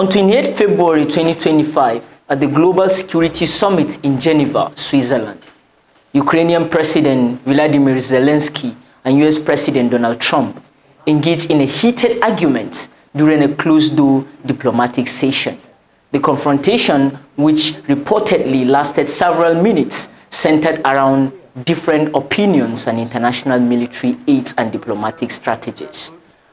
On 28 February 2025, at the Global Security Summit in Geneva, Switzerland, Ukrainian President Volodymyr Zelensky and US President Donald Trump engaged in a heated argument during a closed-door diplomatic session. The confrontation, which reportedly lasted several minutes, centered around different opinions on international military aids and diplomatic strategies.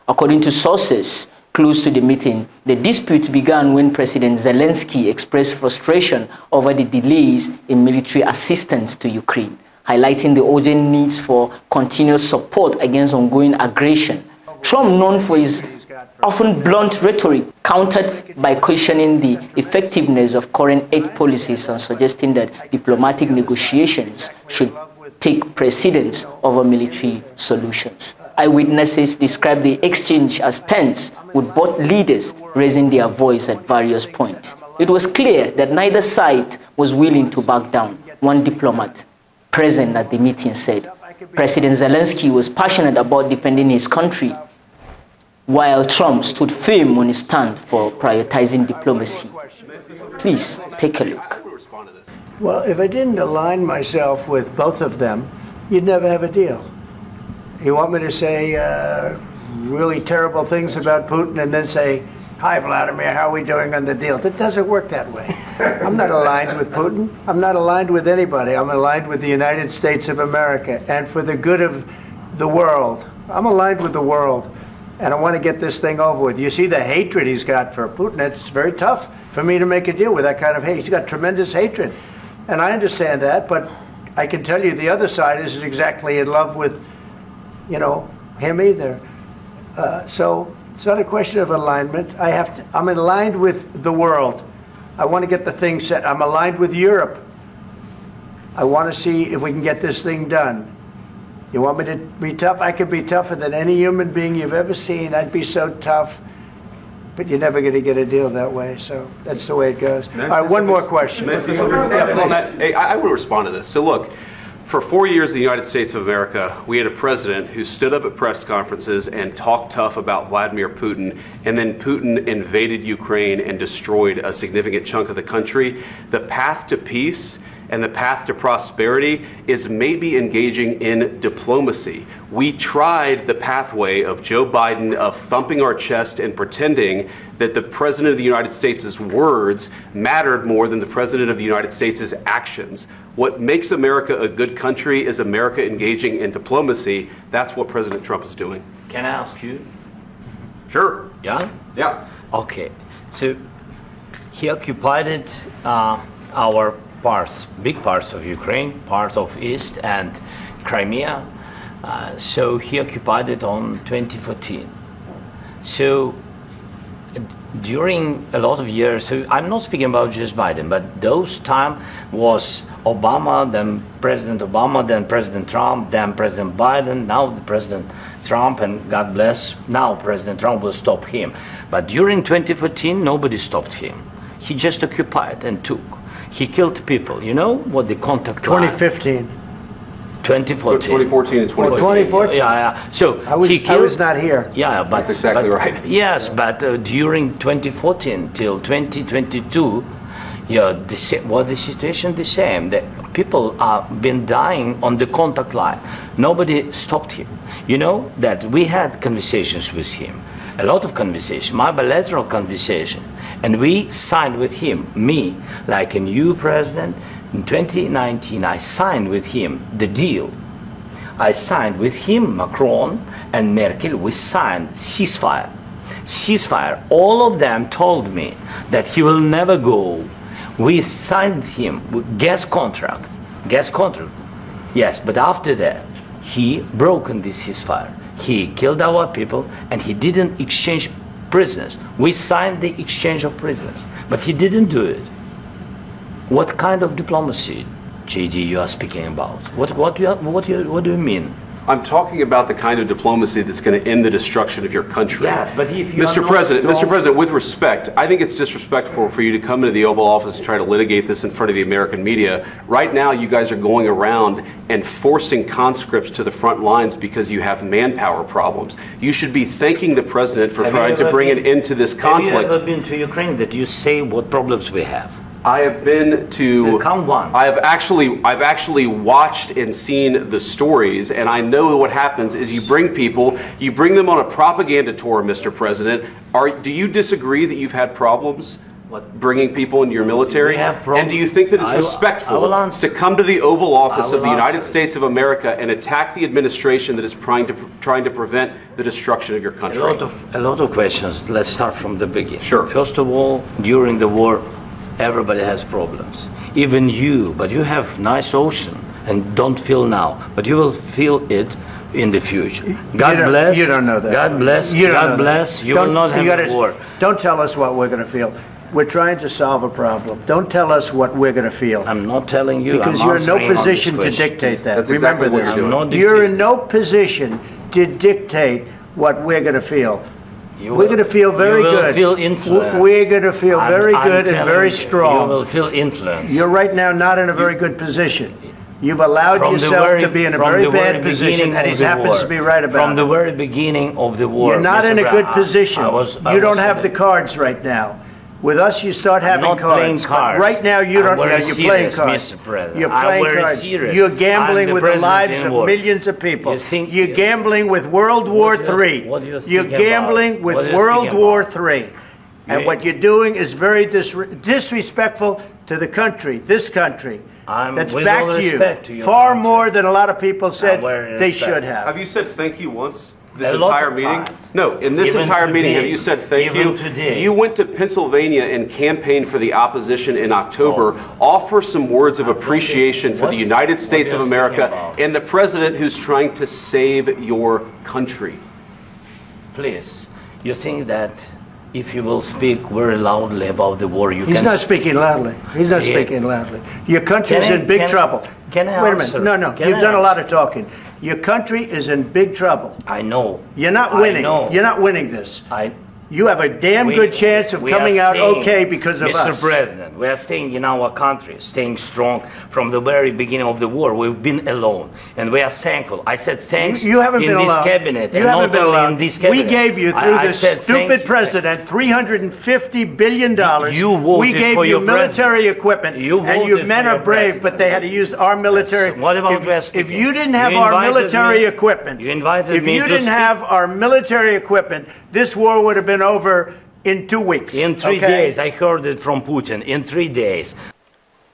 According to sources close to the meeting, the dispute began when President Zelensky expressed frustration over the delays in military assistance to Ukraine, highlighting the urgent needs for continuous support against ongoing aggression. Trump, known for his often blunt rhetoric, countered by questioning the effectiveness of current aid policies and suggesting that diplomatic negotiations should take precedence over military solutions. Eyewitnesses described the exchange as tense, with both leaders raising their voice at various points. It was clear that neither side was willing to back down. One diplomat present at the meeting said President Zelensky was passionate about defending his country, while Trump stood firm on his stand for prioritizing diplomacy. Please take a look. Well, if I didn't align myself with both of them, you'd never have a deal. You want me to say really terrible things about Putin and then say, "Hi, Vladimir, how are we doing on the deal?" That doesn't work that way. I'm not aligned with Putin. I'm not aligned with anybody. I'm aligned with the United States of America and for the good of the world. I'm aligned with the world, and I want to get this thing over with. You see the hatred he's got for Putin. It's very tough for me to make a deal with that kind of hate. He's got tremendous hatred, and I understand that, but I can tell you the other side isn't exactly in love with, him either. So it's not a question of alignment. I'm aligned with the world. I want to get the thing set. I'm aligned with Europe. I want to see if we can get this thing done. You want me to be tough? I could be tougher than any human being you've ever seen. I'd be so tough. But you're never going to get a deal that way. So that's the way it goes. All right, one more question. I will respond to this. So look, for 4 years in the United States of America, we had a president who stood up at press conferences and talked tough about Vladimir Putin, and then Putin invaded Ukraine and destroyed a significant chunk of the country. The path to peace and the path to prosperity is maybe engaging in diplomacy. We tried the pathway of Joe Biden of thumping our chest and pretending that the President of the United States' words mattered more than the President of the United States' actions. What makes America a good country is America engaging in diplomacy. That's what President Trump is doing. Can I ask you? Sure. Yeah? Yeah. Okay. So he occupied our parts, big parts of Ukraine, part of East and Crimea. So he occupied it on 2014. So during a lot of years, so I'm not speaking about just Biden, but those time was Obama, then President Obama, then President Trump, then President Biden, now the President Trump, and God bless, now President Trump will stop him. But during 2014, nobody stopped him. He just occupied and took. He killed people. You know what the contact 2015. 2014 2014. and 2014. 2014. Yeah. So I was not here. Yeah, but that's exactly right. Yes, but during 2014 till 2022, the situation the same. The people have been dying on the contact line. Nobody stopped him. You know that we had conversations with him, a lot of conversation, my bilateral conversation, and we signed with him, me, like a new president. In 2019, I signed with him the deal. I signed with him, Macron and Merkel, we signed ceasefire. Ceasefire. All of them told me that he will never go. We signed with him with gas contract. Yes, but after that, he broken this ceasefire. He killed our people and he didn't exchange prisoners. We signed the exchange of prisoners, but he didn't do it. What kind of diplomacy, JD, you are speaking about? What do you mean? I'm talking about the kind of diplomacy that's going to end the destruction of your country. Yes, but if you Mr. President, with respect, I think it's disrespectful for you to come into the Oval Office and try to litigate this in front of the American media. Right now, you guys are going around and forcing conscripts to the front lines because you have manpower problems. You should be thanking the president for trying to bring an end to this conflict. Have you ever been to Ukraine that you say what problems we have? I have been to. Come once. I've actually watched and seen the stories, and I know what happens is you bring them on a propaganda tour, Mr. President. Do you disagree that you've had problems bringing people into your military? And do you think that it's respectful to come to the Oval Office of the United States of America and attack the administration that is trying to prevent the destruction of your country? A lot of questions. Let's start from the beginning. Sure. First of all, during the war, everybody has problems, even you, but you have nice ocean and don't feel now, but you will feel it in the future. God bless. You don't know that. God bless. God bless. You will not have a war. Don't tell us what we're going to feel. We're trying to solve a problem. Don't tell us what we're going to feel. I'm not telling you. Because you're in no position to dictate that. That's Remember exactly what this. You're in no position to dictate what we're going to feel. We're going to feel very good. You will feel influence. We're going to feel very good and very strong. You will feel influence. You're right now not in a very good position. You've allowed yourself to be in a very bad position, and he happens to be right about it. From the very beginning of the war. You're not in a good position. You don't have the cards right now. With us, you start having I'm not cards. playing cards. Right now, you don't. You're playing cards. Mr. President. You're playing cards. Serious. You're gambling with the lives of war. millions of people. You're gambling with World War III. You're gambling with World War III. And what you're doing is very disrespectful to the country, this country. That's back to you. Far more than a lot of people said they should have. Have you said thank you once? This entire meeting? No, in this entire meeting, have you said thank you? You went to Pennsylvania and campaigned for the opposition in October. Offer some words of appreciation for the United States of America and the president who's trying to save your country. Please, you think that if you will speak very loudly about the war, you can... He's not speaking loudly. He's not speaking loudly. Your country is in big trouble. Can I answer? Wait a minute. No. You've done a lot of talking. Your country is in big trouble. I know. You're not winning. You're not winning this. You have a damn good chance of coming out okay because of us. Mr. President, we are staying in our country, staying strong from the very beginning of the war. We've been alone, and we are thankful. I said thanks you haven't been in this alone. cabinet. You haven't been alone. In this cabinet. We gave you, through this stupid president, $350 billion. You voted we gave for you your military equipment, and your men are brave, but they had to use our military. Yes. What about if you didn't have our military equipment, if you didn't have our military equipment, this war would have been over in 2 weeks. In 3 days. I heard it from Putin. In 3 days.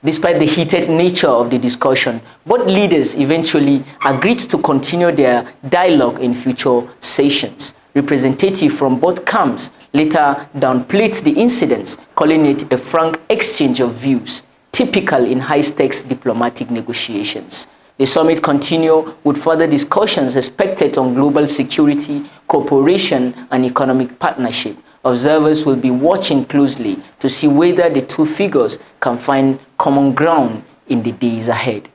Despite the heated nature of the discussion, both leaders eventually agreed to continue their dialogue in future sessions. Representatives from both camps later downplayed the incidents, calling it a frank exchange of views, typical in high-stakes diplomatic negotiations. The summit continued with further discussions expected on global security, cooperation, and economic partnership. Observers will be watching closely to see whether the two figures can find common ground in the days ahead.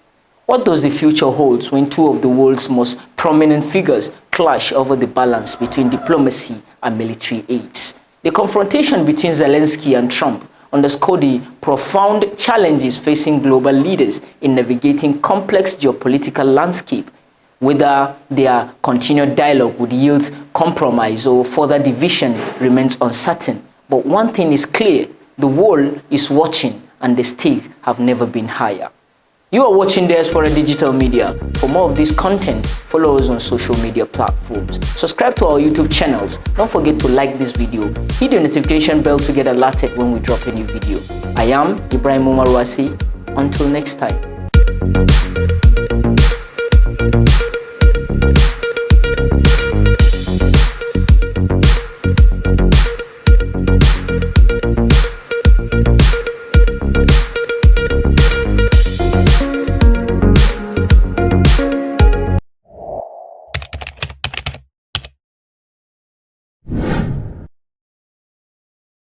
What does the future hold when two of the world's most prominent figures clash over the balance between diplomacy and military aids? The confrontation between Zelensky and Trump underscored the profound challenges facing global leaders in navigating complex geopolitical landscape. Whether their continued dialogue would yield compromise or further division remains uncertain. But one thing is clear, the world is watching and the stakes have never been higher. You are watching Diaspora Digital Media. For more of this content, follow us on social media platforms. Subscribe to our YouTube channels. Don't forget to like this video. Hit the notification bell to get alerted when we drop a new video. I am Ibrahim Umaruasi. Until next time.